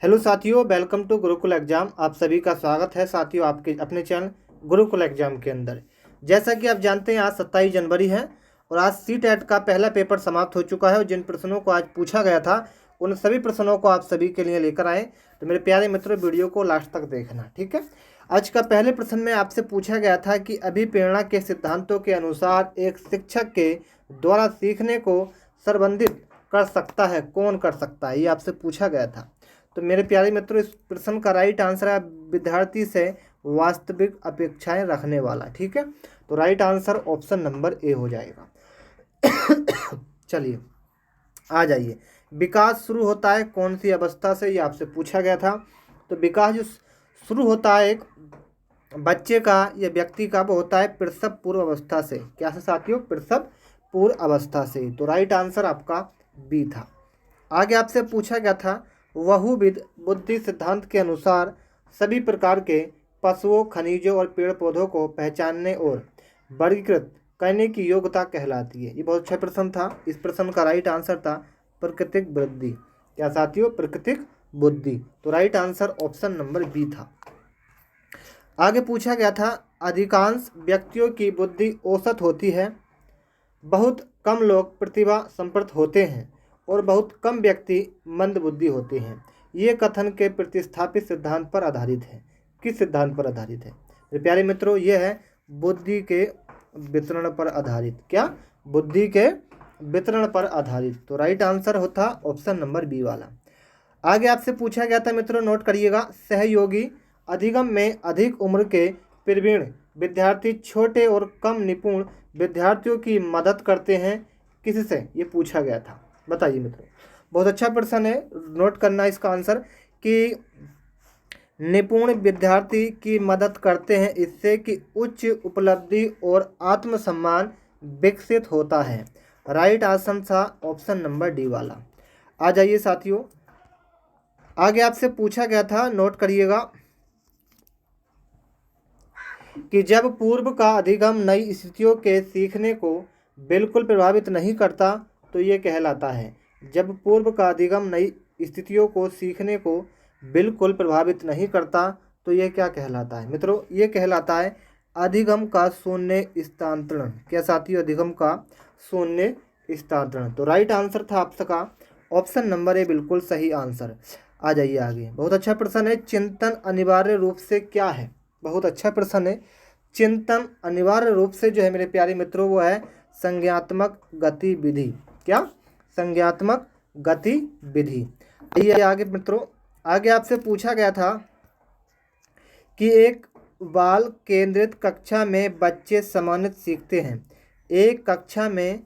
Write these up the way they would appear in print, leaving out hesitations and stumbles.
Hello साथियों, welcome to Gurukul exam. आप सभी का स्वागत है साथियों आपके अपने चैनल गुरुकुल एग्जाम के अंदर। जैसा कि आप जानते हैं आज 27 जनवरी है और आज CTET का पहला पेपर समाप्त हो चुका है और जिन प्रश्नों को आज पूछा गया था उन सभी प्रश्नों को आप सभी के लिए लेकर आए। तो मेरे प्यारे मित्रों, वीडियो को लास्ट तक देखना, ठीक है। आज का पहले प्रश्न में आपसे पूछा गया था कि अभिप्रेरणा के सिद्धांतों के अनुसार एक शिक्षक के द्वारा सीखने को संवर्धित कर सकता है, कौन कर सकता है, ये आपसे पूछा गया था। तो मेरे प्यारे मित्रों, इस प्रश्न का राइट आंसर है विद्यार्थी से वास्तविक अपेक्षाएं रखने वाला, ठीक है। तो right answer option number A हो जाएगा। चलिए आ जाइए। विकास शुरू होता है कौन सी अवस्था से, ये आपसे पूछा गया था। तो विकास जो शुरू होता है एक बच्चे का या व्यक्ति का, वो होता है प्रसव पूर्व अवस्था से। क्या से साथियों? प्रसव पूर्व अवस्था से। तो राइट आंसर आपका बी था। आगे आपसे पूछा गया था बहुविध बुद्धि सिद्धांत के अनुसार सभी प्रकार के पशुओं, खनिजों और पेड़ पौधों को पहचानने और वर्गीकृत करने की योग्यता कहलाती है। ये बहुत अच्छा प्रश्न था। इस प्रश्न का राइट आंसर था प्राकृतिक बुद्धि। क्या साथियों? प्राकृतिक बुद्धि। तो right answer option number B था। आगे पूछा गया था अधिकांश व्यक्तियों की बुद्धि औसत होती है, बहुत कम लोग प्रतिभा संपन्न होते हैं और बहुत कम व्यक्ति मंद बुद्धि होते हैं। ये कथन के प्रतिस्थापित सिद्धांत पर आधारित है। किस सिद्धांत पर आधारित है मेरे प्यारे मित्रों? ये है बुद्धि के वितरण पर आधारित। क्या? बुद्धि के वितरण पर आधारित। तो राइट आंसर होता ऑप्शन नंबर बी वाला। आगे आपसे पूछा गया था मित्रों, नोट करिएगा, सहयोगी अधिगम में अधिक उम्र के प्रवीण विद्यार्थी छोटे और कम निपुण विद्यार्थियों की मदद करते हैं किससे? ये पूछा गया था। बताइए मित्रों। बहुत अच्छा प्रश्न है, नोट करना इसका आंसर कि निपुण विद्यार्थी की मदद करते हैं इससे कि उच्च उपलब्धि और आत्मसम्मान विकसित होता है। राइट आंसर था ऑप्शन नंबर डी वाला। आ जाइए साथियों, आगे आपसे पूछा गया था, नोट करिएगा, कि जब पूर्व का अधिगम नई स्थितियों के सीखने को बिल्कुल प्रभावित नहीं करता तो ये कहलाता है। जब पूर्व का अधिगम नई स्थितियों को सीखने को बिल्कुल प्रभावित नहीं करता तो ये क्या कहलाता है मित्रों? ये कहलाता है अधिगम का शून्य स्थानांतरण। क्या साथियों? अधिगम का शून्य स्थानांतरण। तो राइट आंसर था आपका ऑप्शन नंबर ए, बिल्कुल सही आंसर। आ जाइए आगे। बहुत अच्छा प्रश्न है, चिंतन अनिवार्य रूप से क्या है? बहुत अच्छा प्रश्न है। चिंतन अनिवार्य रूप से जो है मेरे प्यारे मित्रों वो है संज्ञात्मक गतिविधि। क्या? संज्ञात्मक गतिविधि। ये आगे मित्रों, आगे आपसे पूछा गया था कि एक बाल केंद्रित कक्षा में बच्चे समानत सीखते हैं। एक कक्षा में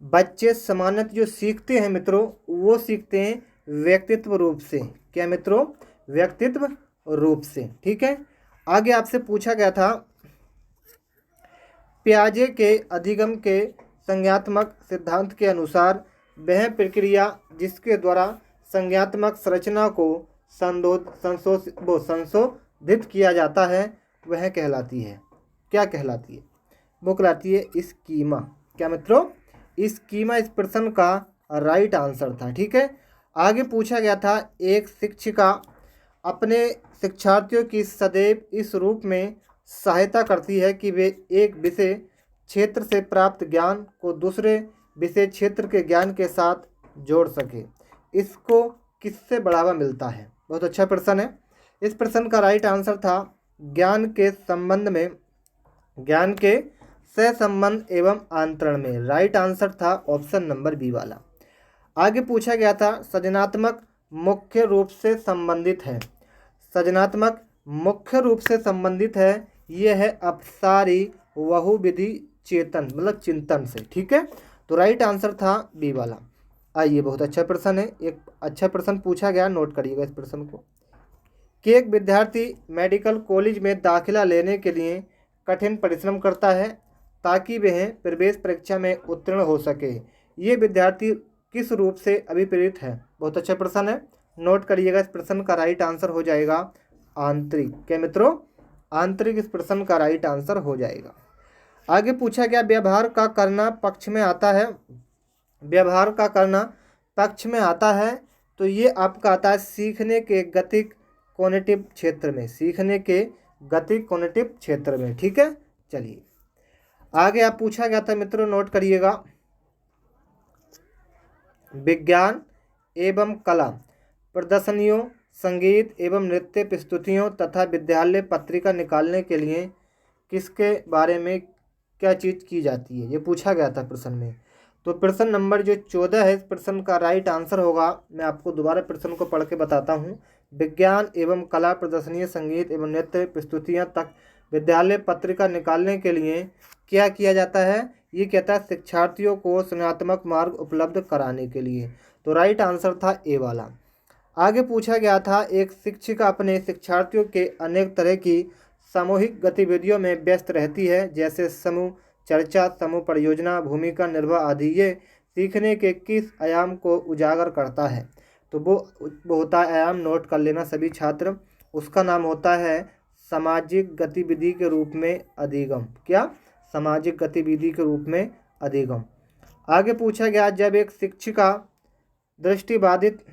बच्चे समानत जो सीखते हैं मित्रों, वो सीखते हैं व्यक्तित्व रूप से। क्या मित्रों? व्यक्तित्व रूप से, ठीक है। आगे आपसे पूछा गया था पियाजे के अधिगम के संज्ञात्मक सिद्धांत के अनुसार वह प्रक्रिया जिसके द्वारा संज्ञात्मक संरचना को संशोधित किया जाता है वह कहलाती है। क्या कहलाती है? वो कहलाती है स्कीमा। क्या मित्रों? स्कीमा इस प्रश्न का राइट आंसर था, ठीक है। आगे पूछा गया था एक शिक्षिका अपने शिक्षार्थियों की सदैव इस रूप में सहायता करती है कि वे एक विषय क्षेत्र से प्राप्त ज्ञान को दूसरे विषय क्षेत्र के ज्ञान के साथ जोड़ सके। इसको किससे बढ़ावा मिलता है? बहुत अच्छा प्रश्न है। इस प्रश्न का राइट आंसर था ज्ञान के संबंध में, ज्ञान के सहसंबंध एवं आंतरण में। राइट आंसर था ऑप्शन नंबर बी वाला। आगे पूछा गया था सृजनात्मक मुख्य रूप से संबंधित है। सृजनात्मक मुख्य रूप से संबंधित है, यह है अपसारी बहुविधि चेतन मतलब चिंतन से, ठीक है। तो राइट आंसर था बी वाला। आइए, बहुत अच्छा प्रश्न है, एक अच्छा प्रश्न पूछा गया, नोट करिएगा इस प्रश्न को, कि एक विद्यार्थी मेडिकल कॉलेज में दाखिला लेने के लिए कठिन परिश्रम करता है ताकि वह प्रवेश परीक्षा में उत्तीर्ण हो सके। ये विद्यार्थी किस रूप से अभिप्रेरित है? बहुत अच्छा प्रश्न है, नोट करिएगा। इस प्रश्न का राइट आंसर हो जाएगा आंतरिक। क्या मित्रों? आंतरिक इस प्रश्न का राइट आंसर हो जाएगा। आगे पूछा गया व्यवहार का करना पक्ष में आता है। व्यवहार का करना पक्ष में आता है तो ये आपका आता है सीखने के गतिक कॉग्निटिव क्षेत्र में, सीखने के गतिक कॉग्निटिव क्षेत्र में। ठीक है, चलिए आगे आप पूछा गया था मित्रों, नोट करिएगा। विज्ञान एवं कला प्रदर्शनियों, संगीत एवं नृत्य प्रस्तुतियों तथा विद्यालय पत्रिका निकालने के लिए किसके बारे में क्या चीज़ की जाती है, ये पूछा गया था प्रश्न में। तो प्रश्न नंबर जो 14 है, इस प्रश्न का राइट आंसर होगा, मैं आपको दोबारा प्रश्न को पढ़ के बताता हूँ। विज्ञान एवं कला प्रदर्शनी, संगीत एवं नृत्य प्रस्तुतियाँ तक विद्यालय पत्रिका निकालने के लिए क्या किया जाता है, ये कहता है शिक्षार्थियों को सृजनात्मक मार्ग उपलब्ध कराने के लिए। तो राइट आंसर था ए वाला। आगे पूछा गया था, एक शिक्षिका अपने शिक्षार्थियों के अनेक तरह की सामूहिक गतिविधियों में व्यस्त रहती है, जैसे समूह चर्चा, समूह परियोजना, भूमिका निर्वाह आदि। ये सीखने के किस आयाम को उजागर करता है? तो वो होता है आयाम, नोट कर लेना सभी छात्र, उसका नाम होता है सामाजिक गतिविधि के रूप में अधिगम। क्या? सामाजिक गतिविधि के रूप में अधिगम। आगे पूछा गया, जब एक शिक्षिका दृष्टिबाधित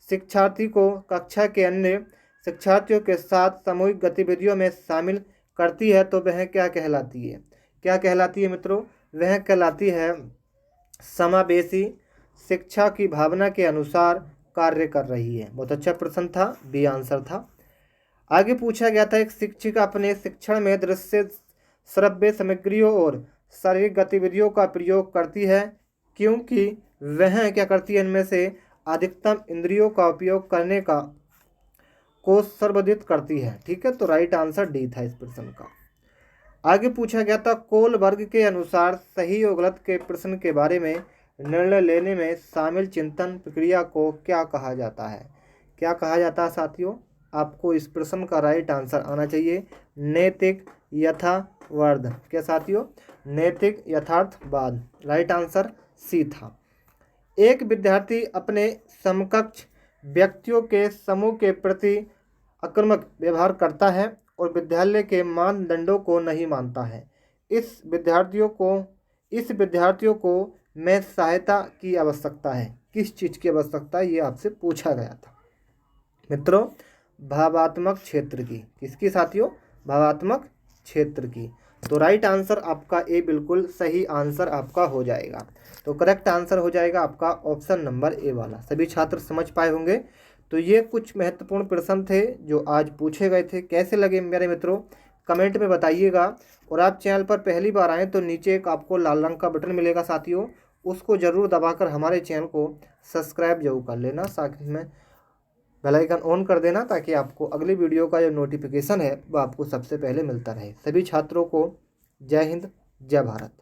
शिक्षार्थी को कक्षा के अन्य शिक्षार्थियों के साथ सामूहिक गतिविधियों में शामिल करती है तो वह क्या कहलाती है? क्या कहलाती है मित्रों? वह कहलाती है समावेशी शिक्षा की भावना के अनुसार कार्य कर रही है। बहुत अच्छा प्रश्न था, बी आंसर था। आगे पूछा गया था, एक शिक्षिका अपने शिक्षण में दृश्य श्रव्य सामग्रियों और शारीरिक गतिविधियों का प्रयोग करती है क्योंकि वह क्या करती है, इनमें से अधिकतम इंद्रियों का उपयोग करने का को संवर्धित करती है। ठीक है, तो राइट आंसर डी था इस प्रश्न का। आगे पूछा गया था, कोलबर्ग के अनुसार सही और गलत के प्रश्न के बारे में निर्णय लेने में शामिल चिंतन प्रक्रिया को क्या कहा जाता है? क्या कहा जाता है साथियों? आपको इस प्रश्न का राइट आंसर आना चाहिए नैतिक यथार्थवाद। क्या साथियों? नैतिक यथार्थवाद। राइट आंसर सी था। एक विद्यार्थी अपने समकक्ष व्यक्तियों के समूह के प्रति आक्रामक व्यवहार करता है और विद्यालय के मानदंडों को नहीं मानता है। इस विद्यार्थियों को में सहायता की आवश्यकता है। किस चीज़ की आवश्यकता है, ये आपसे पूछा गया था मित्रों। भावात्मक क्षेत्र की। किसकी साथियों? भावात्मक क्षेत्र की। तो राइट आंसर आपका ए बिल्कुल सही आंसर आपका हो जाएगा। तो करेक्ट आंसर हो जाएगा आपका ऑप्शन नंबर ए वाला। सभी छात्र समझ पाए होंगे। तो ये कुछ महत्वपूर्ण प्रश्न थे जो आज पूछे गए थे। कैसे लगे मेरे मित्रों, कमेंट में बताइएगा। और आप चैनल पर पहली बार आएँ तो नीचे एक आपको लाल रंग का बटन मिलेगा साथियों, उसको ज़रूर दबाकर हमारे चैनल को सब्सक्राइब जरूर कर लेना, साथ में बेल आइकन ऑन कर देना ताकि आपको अगली वीडियो का जो नोटिफिकेशन है वो आपको सबसे पहले मिलता रहे। सभी छात्रों को जय हिंद, जय भारत।